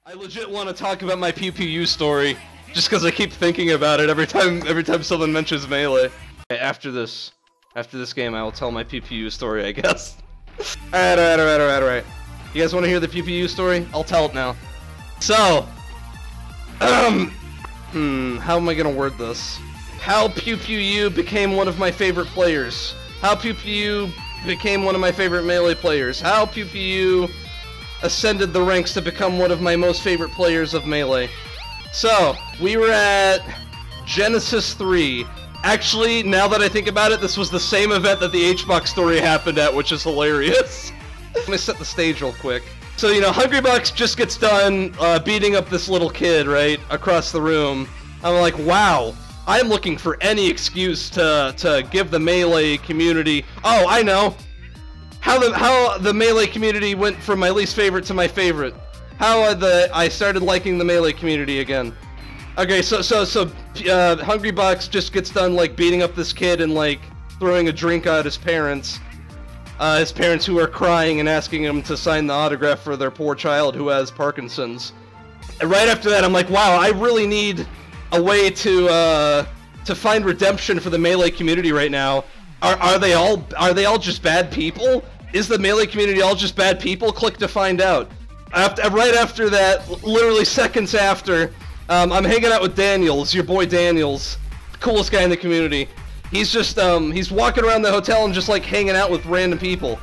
I legit want to talk about my Pewpewu story, just because I keep thinking about it every time someone mentions Melee. Okay, after this game, I will tell my Pewpewu story, I guess. Alright. You guys want to hear the Pewpewu story? I'll tell it now. So, how am I gonna word this? How Pewpewu became one of my favorite players. How Pewpewu became one of my favorite Melee players. How Pewpewu ascended the ranks to become one of my most favorite players of Melee. So, we were at Genesis 3. Actually, now that I think about it, this was the same event that the Hbox story happened at, which is hilarious. Let me set the stage real quick. So, you know, Hungrybox just gets done beating up this little kid, right, across the room. I'm like, wow, I'm looking for any excuse to give the Melee community... Oh, I know! How the Melee community went from my least favorite to my favorite. How I started liking the Melee community again. Okay, so Hungrybox just gets done like beating up this kid and like throwing a drink at his parents. His parents who are crying and asking him to sign the autograph for their poor child who has Parkinson's. And right after that, I'm like, wow, I really need a way to find redemption for the Melee community right now. Are they all just bad people? Is the Melee community all just bad people? Click to find out. Right after that, literally seconds after, I'm hanging out with Daniels, your boy Daniels, the coolest guy in the community. He's just he's walking around the hotel and just like hanging out with random people,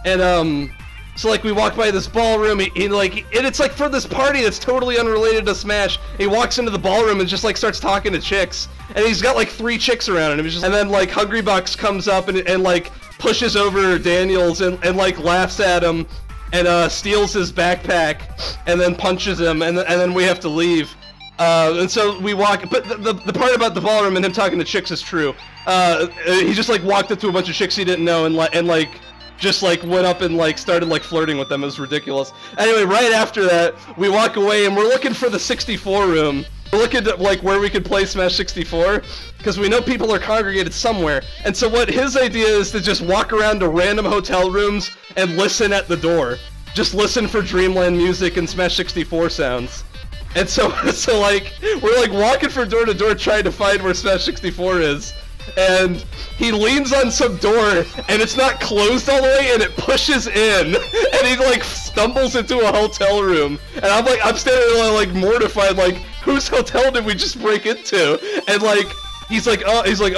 and so like we walk by this ballroom. And it's like for this party that's totally unrelated to Smash. He walks into the ballroom and just like starts talking to chicks, and he's got like 3 chicks around him. And then like Hungrybox comes up and like pushes over Daniels and like laughs at him and steals his backpack and then punches him, and then we have to leave. And so we walk, but the part about the ballroom and him talking to chicks is true. He just like walked up to a bunch of chicks he didn't know and like just like went up and like started like flirting with them. It was ridiculous. Anyway, right after that, we walk away and we're looking for the 64 room. We're looking at like where we could play Smash 64 because we know people are congregated somewhere. And so what his idea is to just walk around to random hotel rooms and listen at the door. Just listen for Dreamland music and Smash 64 sounds. And so like, we're like walking from door to door trying to find where Smash 64 is. And he leans on some door, and it's not closed all the way, and it pushes in. And he like stumbles into a hotel room. And I'm standing there like mortified, like, whose hotel did we just break into? And like, he's like, hello?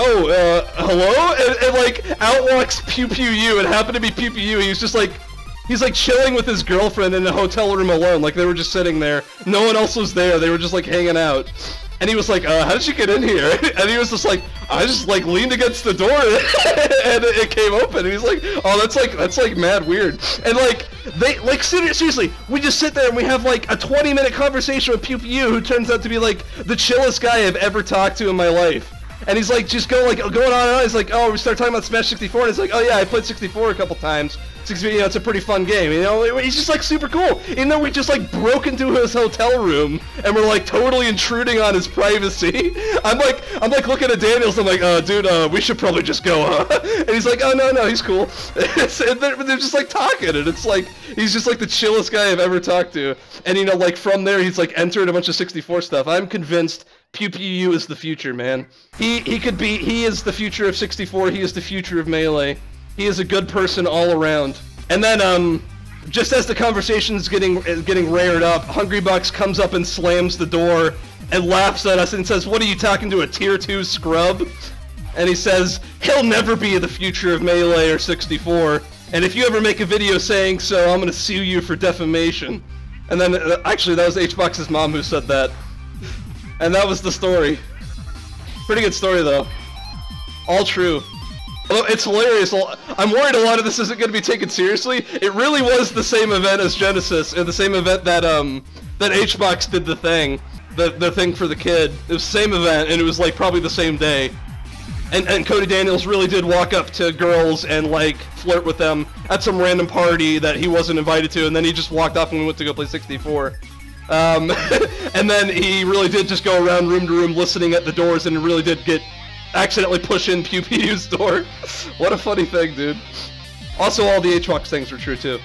And like, out walks Pewpewu, and happened to be Pewpewu. He's like chilling with his girlfriend in a hotel room alone, like they were just sitting there. No one else was there, they were just like hanging out. And he was like, how did you get in here? And he was just like, I just like leaned against the door and it came open. And he's like, oh, that's like mad weird. And like, seriously, we just sit there and we have like a 20-minute conversation with Pewpewu, who turns out to be like the chillest guy I've ever talked to in my life. And he's like, going on and on. He's like, oh, we start talking about Smash 64, and he's like, oh yeah, I played 64 a couple times. You know, it's a pretty fun game. You know, he's just like super cool. Even though we just like broke into his hotel room and we're like totally intruding on his privacy. I'm like looking at Daniels. I'm like, dude, we should probably just go, huh? And he's like, oh no, he's cool. And they're just like talking, and it's like he's just like the chillest guy I've ever talked to. And you know, like from there, he's like entered a bunch of 64 stuff. I'm convinced Pewpewu is the future, man. He is the future of 64. He is the future of Melee. He is a good person all around. And then, just as the conversation's getting rared up, Hungrybox comes up and slams the door and laughs at us and says, what are you talking to, a tier 2 scrub? And he says, he'll never be the future of Melee or 64. And if you ever make a video saying so, I'm gonna sue you for defamation. And then, actually, that was Hbox's mom who said that. And that was the story. Pretty good story, though. All true. Although it's hilarious. I'm worried a lot of this isn't going to be taken seriously. It really was the same event as Genesis, and the same event that that Hbox did the thing for the kid. It was the same event, and it was like probably the same day. And Cody Daniels really did walk up to girls and like flirt with them at some random party that he wasn't invited to, and then he just walked off and we went to go play 64. And then he really did just go around room to room listening at the doors, and really did accidentally push in Pewpewu's door. What a funny thing, dude. Also, all the Hbox things were true, too.